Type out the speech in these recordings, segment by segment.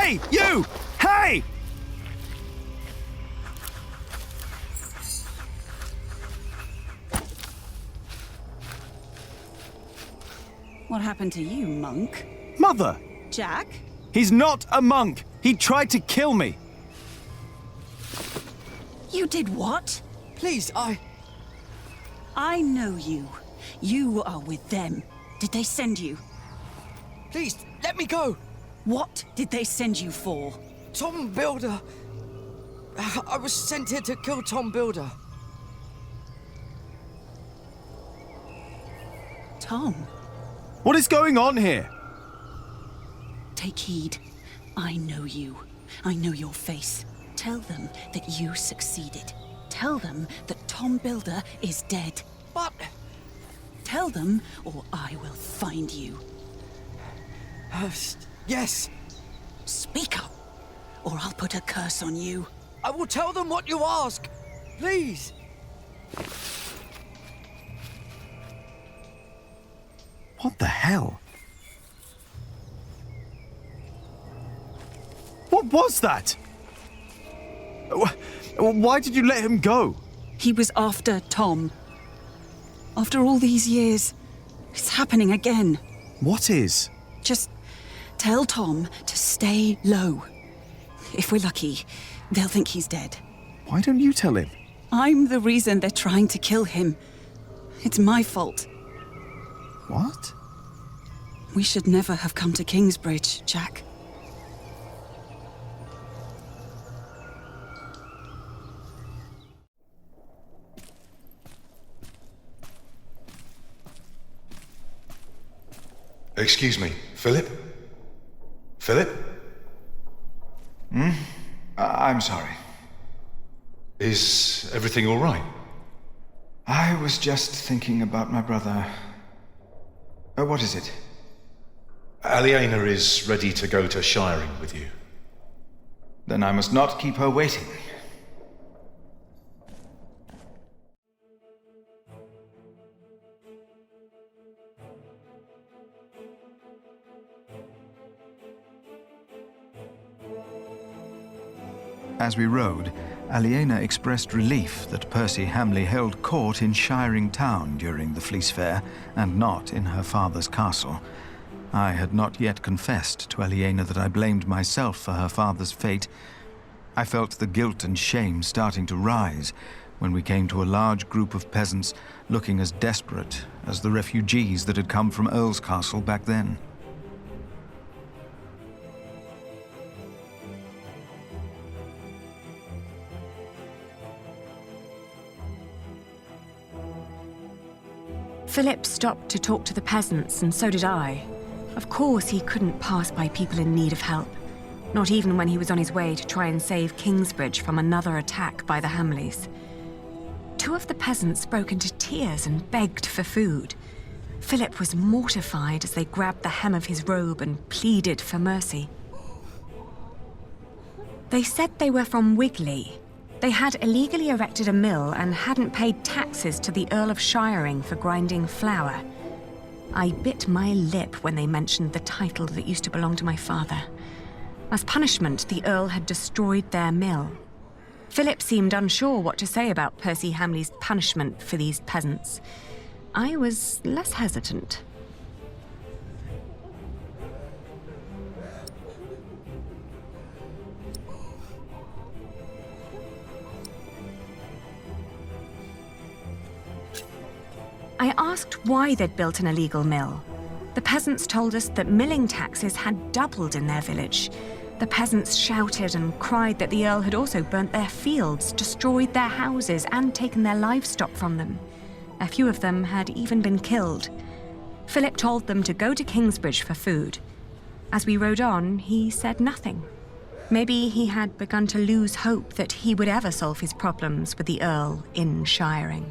Hey, you! Hey! What happened to you, monk? Mother! Jack? He's not a monk! He tried to kill me! You did what? Please, I know you. You are with them. Did they send you? Please, let me go! What did they send you for? Tom Builder. I was sent here to kill Tom Builder. Tom? What is going on here? Take heed. I know you. I know your face. Tell them that you succeeded. Tell them that Tom Builder is dead. But... Tell them, or I will find you. Yes. Speak up, or I'll put a curse on you. I will tell them what you ask. Please. What the hell? What was that? Why did you let him go? He was after Tom. After all these years, it's happening again. What is? Just tell Tom to stay low. If we're lucky, they'll think he's dead. Why don't you tell him? I'm the reason they're trying to kill him. It's my fault. What? We should never have come to Kingsbridge, Jack. Excuse me, Philip? Philip? I'm sorry. Is everything all right? I was just thinking about my brother. What is it? Aliena is ready to go to shiring with you. Then I must not keep her waiting. As we rode, Aliena expressed relief that Percy Hamley held court in Shiring Town during the Fleece Fair, and not in her father's castle. I had not yet confessed to Aliena that I blamed myself for her father's fate. I felt the guilt and shame starting to rise when we came to a large group of peasants looking as desperate as the refugees that had come from Earl's Castle back then. Philip stopped to talk to the peasants, and so did I. Of course, he couldn't pass by people in need of help, not even when he was on his way to try and save Kingsbridge from another attack by the Hamleys. Two of the peasants broke into tears and begged for food. Philip was mortified as they grabbed the hem of his robe and pleaded for mercy. They said they were from Wigley. They had illegally erected a mill and hadn't paid taxes to the Earl of Shiring for grinding flour. I bit my lip when they mentioned the title that used to belong to my father. As punishment, the Earl had destroyed their mill. Philip seemed unsure what to say about Percy Hamley's punishment for these peasants. I was less hesitant. I asked why they'd built an illegal mill. The peasants told us that milling taxes had doubled in their village. The peasants shouted and cried that the Earl had also burnt their fields, destroyed their houses, and taken their livestock from them. A few of them had even been killed. Philip told them to go to Kingsbridge for food. As we rode on, he said nothing. Maybe he had begun to lose hope that he would ever solve his problems with the Earl in Shiring.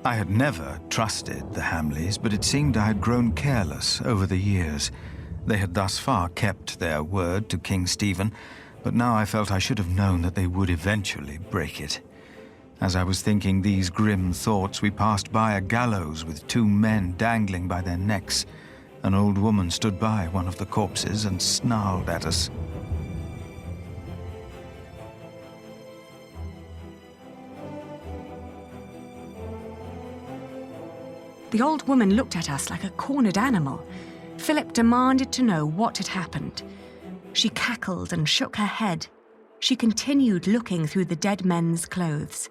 I had never trusted the Hamleys, but it seemed I had grown careless over the years. They had thus far kept their word to King Stephen, but now I felt I should have known that they would eventually break it. As I was thinking these grim thoughts, we passed by a gallows with 2 men dangling by their necks. An old woman stood by one of the corpses and snarled at us. The old woman looked at us like a cornered animal. Philip demanded to know what had happened. She cackled and shook her head. She continued looking through the dead men's clothes.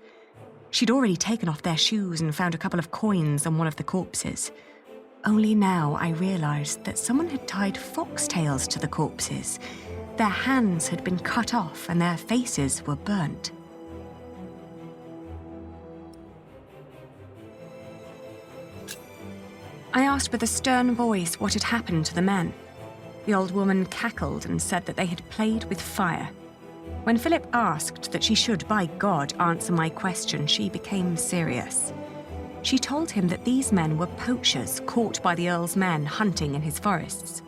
She'd already taken off their shoes and found a couple of coins on one of the corpses. Only now I realized that someone had tied foxtails to the corpses. Their hands had been cut off and their faces were burnt. I asked with a stern voice what had happened to the men. The old woman cackled and said that they had played with fire. When Philip asked that she should, by God, answer my question, she became serious. She told him that these men were poachers caught by the Earl's men hunting in his forests.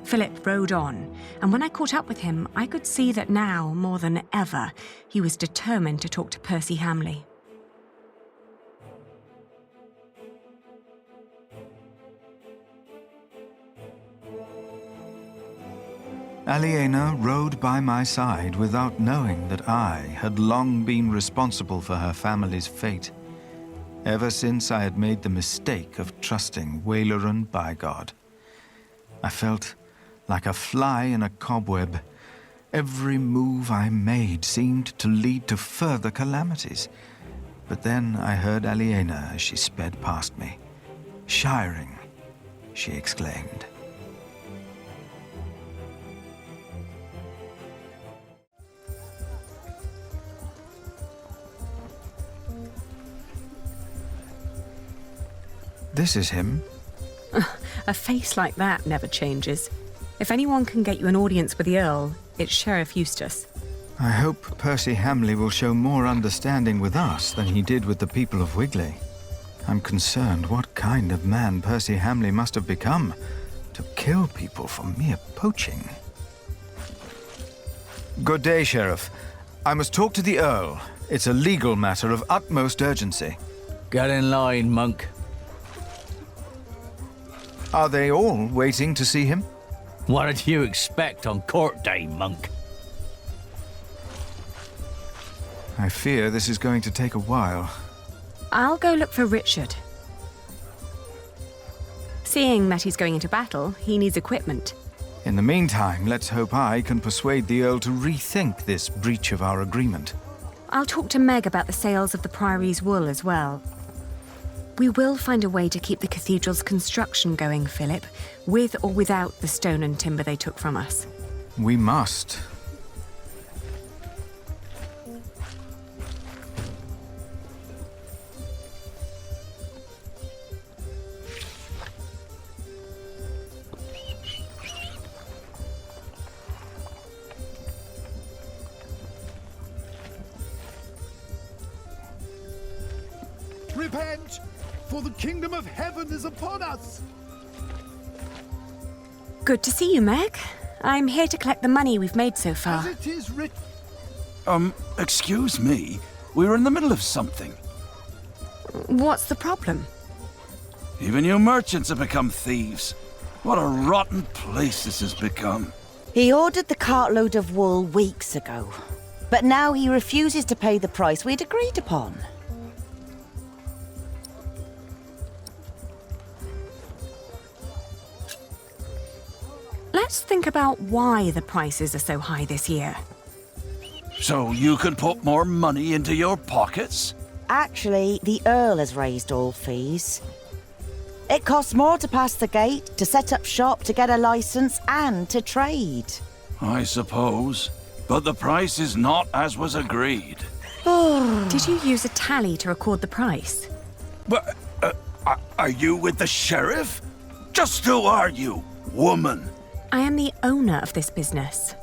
Philip rode on, and when I caught up with him, I could see that now, more than ever, he was determined to talk to Percy Hamley. Aliena rode by my side without knowing that I had long been responsible for her family's fate, ever since I had made the mistake of trusting Waleran by God. I felt like a fly in a cobweb. Every move I made seemed to lead to further calamities. But then I heard Aliena as she sped past me. "Shiring," she exclaimed. This is him. A face like that never changes. If anyone can get you an audience with the Earl, it's Sheriff Eustace. I hope Percy Hamley will show more understanding with us than he did with the people of Wigley. I'm concerned what kind of man Percy Hamley must have become to kill people for mere poaching. Good day, Sheriff. I must talk to the Earl. It's a legal matter of utmost urgency. Get in line, monk. Are they all waiting to see him? What did you expect on court day, monk? I fear this is going to take a while. I'll go look for Richard. Seeing that he's going into battle, he needs equipment. In the meantime, let's hope I can persuade the Earl to rethink this breach of our agreement. I'll talk to Meg about the sales of the Priory's wool as well. We will find a way to keep the cathedral's construction going, Philip, with or without the stone and timber they took from us. We must. Repent, for the kingdom of heaven is upon us. Good to see you, Meg. I'm here to collect the money we've made so As far. it is written. Excuse me. We were in the middle of something. What's the problem? Even you merchants have become thieves. What a rotten place this has become. He ordered the cartload of wool weeks ago, but now he refuses to pay the price we'd agreed upon. Let's think about why the prices are so high this year. So you can put more money into your pockets? Actually, the Earl has raised all fees. It costs more to pass the gate, to set up shop, to get a license, and to trade. I suppose. But the price is not as was agreed. Did you use a tally to record the price? But, are you with the sheriff? Just who are you, woman? I am the owner of this business.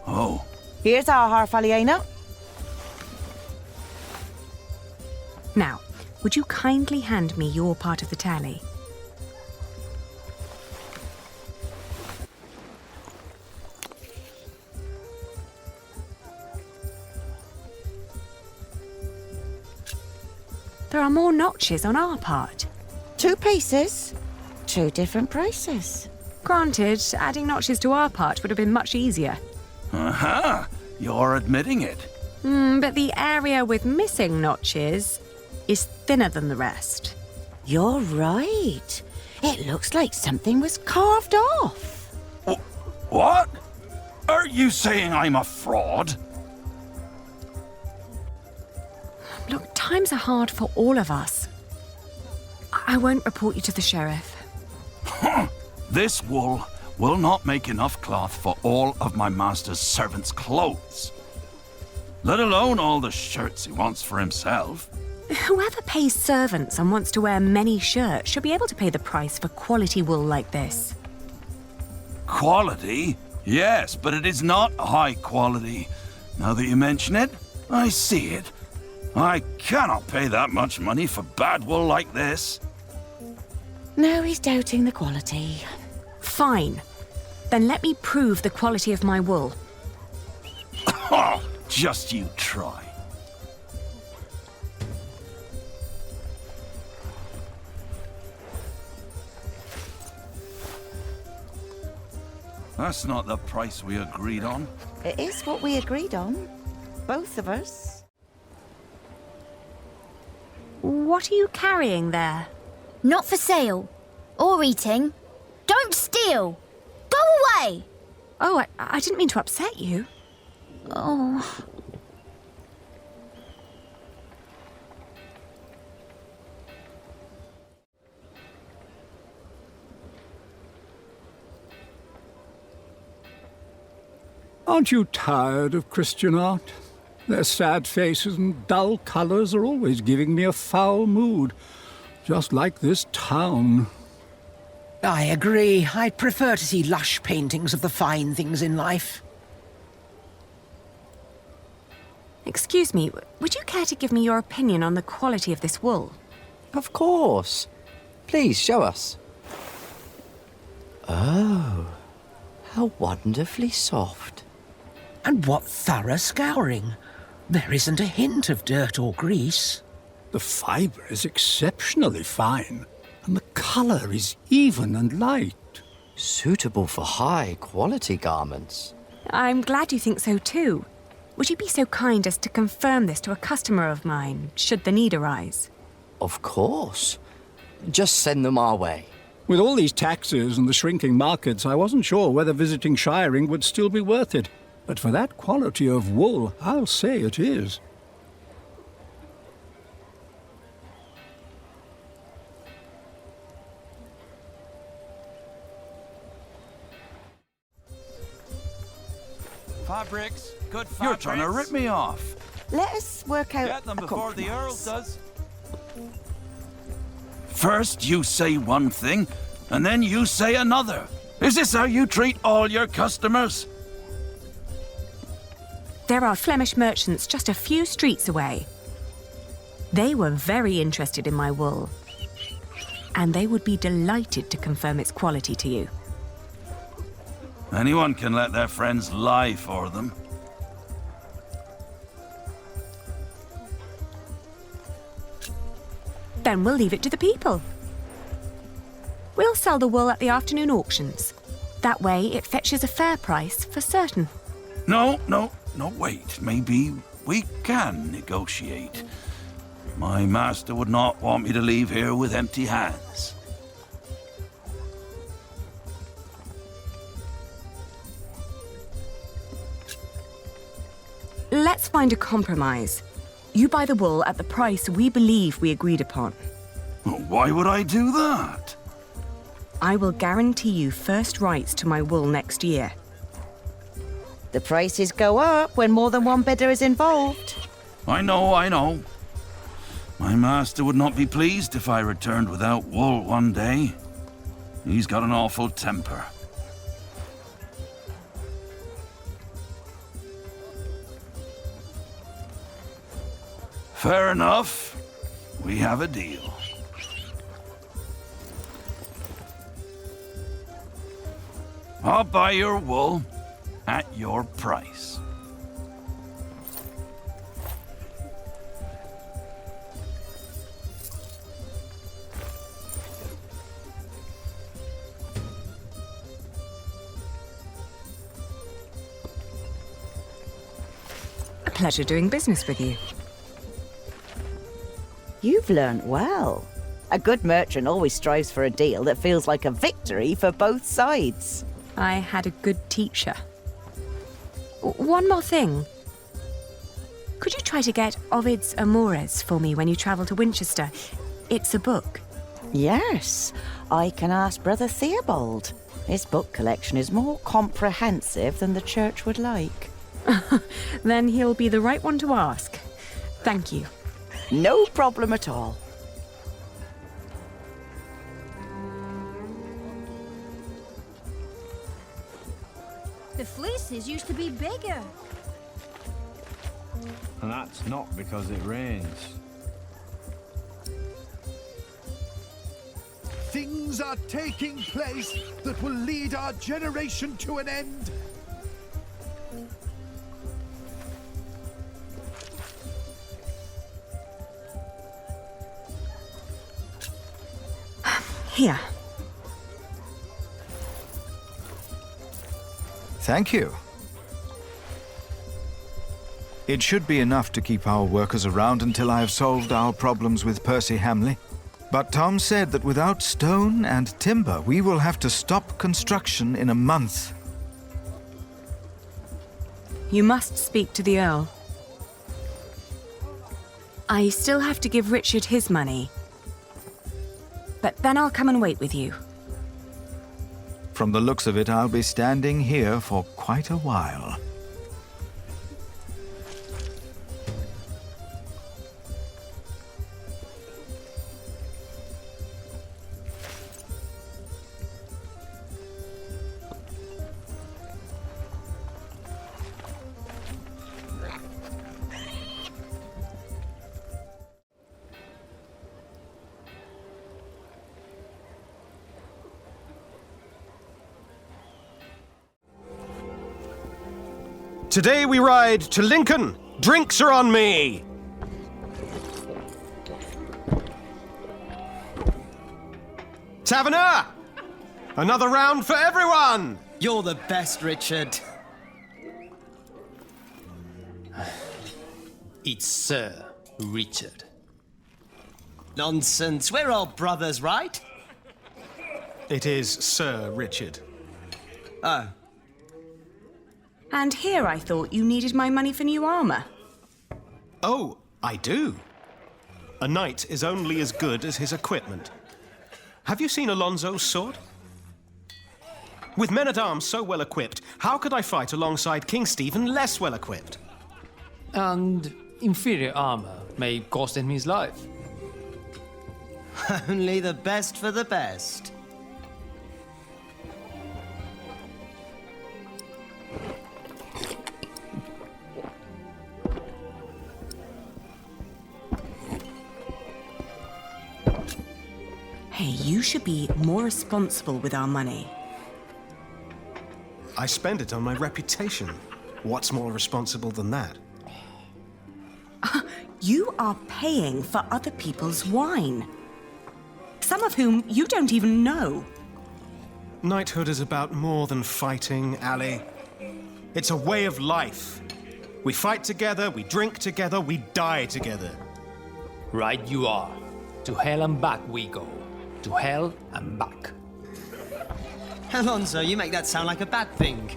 Oh. Here's our half, Aliena. Now, would you kindly hand me your part of the tally? There are more notches on our part. 2 pieces, 2 different prices. Granted, adding notches to our part would have been much easier. Aha! You're admitting it. But the area with missing notches is thinner than the rest. You're right. It looks like something was carved off. What? Are you saying I'm a fraud? Look, times are hard for all of us. I won't report you to the sheriff. This wool will not make enough cloth for all of my master's servants' clothes. Let alone all the shirts he wants for himself. Whoever pays servants and wants to wear many shirts should be able to pay the price for quality wool like this. Quality? Yes, but it is not high quality. Now that you mention it, I see it. I cannot pay that much money for bad wool like this. Now he's doubting the quality. Fine. Then let me prove the quality of my wool. Oh, just you try. That's not the price we agreed on. It is what we agreed on. Both of us. What are you carrying there? Not for sale. Or eating. Don't steal! Go away! Oh, I didn't mean to upset you. Oh. Aren't you tired of Christian art? Their sad faces and dull colours are always giving me a foul mood, just like this town. I agree. I'd prefer to see lush paintings of the fine things in life. Excuse me, would you care to give me your opinion on the quality of this wool? Of course. Please, show us. Oh, how wonderfully soft. And what thorough scouring. There isn't a hint of dirt or grease. The fibre is exceptionally fine, and the colour is even and light. Suitable for high-quality garments. I'm glad you think so too. Would you be so kind as to confirm this to a customer of mine, should the need arise? Of course. Just send them our way. With all these taxes and the shrinking markets, I wasn't sure whether visiting shiring would still be worth it. But for that quality of wool, I'll say it is. Fabrics, good fabrics. You're trying to rip me off. Let us work out Get them a before the Earl compromise. does. First you say one thing, and then you say another. Is this how you treat all your customers? There are Flemish merchants just a few streets away. They were very interested in my wool, and they would be delighted to confirm its quality to you. Anyone can let their friends lie for them. Then we'll leave it to the people. We'll sell the wool at the afternoon auctions. That way it fetches a fair price for certain. No, wait. Maybe we can negotiate. My master would not want me to leave here with empty hands. Let's find a compromise. You buy the wool at the price we believe we agreed upon. Why would I do that? I will guarantee you first rights to my wool next year. The prices go up when more than one bidder is involved. I know. My master would not be pleased if I returned without wool one day. He's got an awful temper. Fair enough. We have a deal. I'll buy your wool at your price. Pleasure doing business with you. You've learnt well. A good merchant always strives for a deal that feels like a victory for both sides. I had a good teacher. One more thing. Could you try to get Ovid's Amores for me when you travel to Winchester? It's a book. Yes, I can ask Brother Theobald. His book collection is more comprehensive than the church would like. Then he'll be the right one to ask. Thank you. No problem at all. The fleeces used to be bigger. And that's not because it rains. Things are taking place that will lead our generation to an end. Here. Thank you. It should be enough to keep our workers around until I have solved our problems with Percy Hamley. But Tom said that without stone and timber, we will have to stop construction in a month. You must speak to the Earl. I still have to give Richard his money. But then I'll come and wait with you. From the looks of it, I'll be standing here for quite a while. Today we ride to Lincoln. Drinks are on me. Taverner! Another round for everyone! You're the best, Richard. It's Sir Richard. Nonsense, we're all brothers, right? It is Sir Richard. Oh. And here I thought you needed my money for new armor. Oh, I do. A knight is only as good as his equipment. Have you seen Alonso's sword? With men-at-arms so well equipped, how could I fight alongside King Stephen less well equipped? And inferior armor may cost him his life. Only the best for the best. Hey, you should be more responsible with our money. I spend it on my reputation. What's more responsible than that? You are paying for other people's wine. Some of whom you don't even know. Knighthood is about more than fighting, Ali. It's a way of life. We fight together, we drink together, we die together. Right you are. To hell and back we go. To hell and back. Alonso, you make that sound like a bad thing.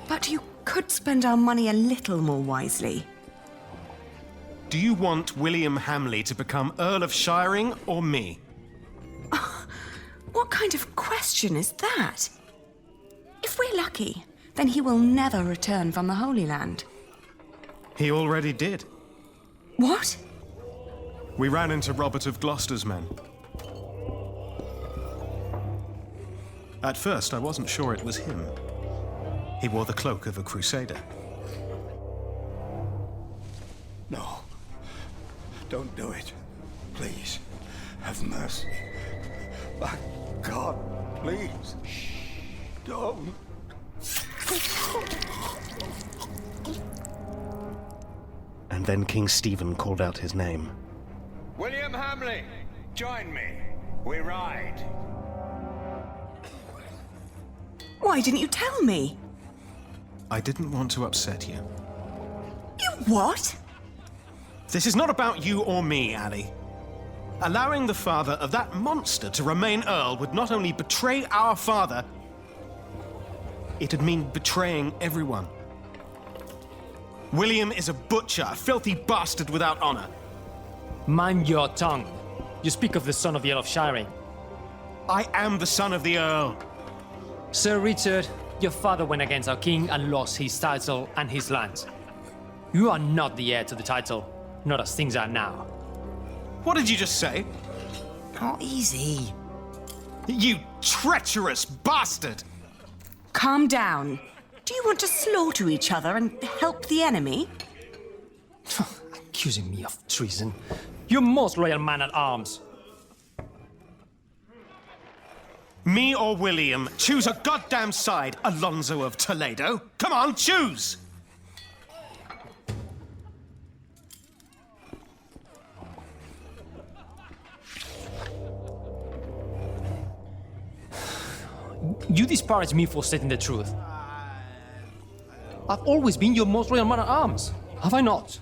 But you could spend our money a little more wisely. Do you want William Hamley to become Earl of Shiring or me? What kind of question is that? If we're lucky, then he will never return from the Holy Land. He already did. What? We ran into Robert of Gloucester's men. At first, I wasn't sure it was him. He wore the cloak of a crusader. No. Don't do it. Please. Have mercy. My God, please. Don't. And then King Stephen called out his name. William Hamley, join me. We ride. Why didn't you tell me? I didn't want to upset you. What? This is not about you or me, Ali. Allowing the father of that monster to remain Earl would not only betray our father, it'd mean betraying everyone. William is a butcher, a filthy bastard without honor. Mind your tongue. You speak of the son of the Earl of Shiring. I am the son of the Earl. Sir Richard, your father went against our king and lost his title and his lands. You are not the heir to the title, not as things are now. What did you just say? Oh, easy. You treacherous bastard! Calm down. Do you want to slaughter each other and help the enemy? Accusing me of treason. You most loyal man at arms. Me or William? Choose a goddamn side, Alonso of Toledo. Come on, choose! You disparage me for stating the truth. I've always been your most loyal man at arms, have I not?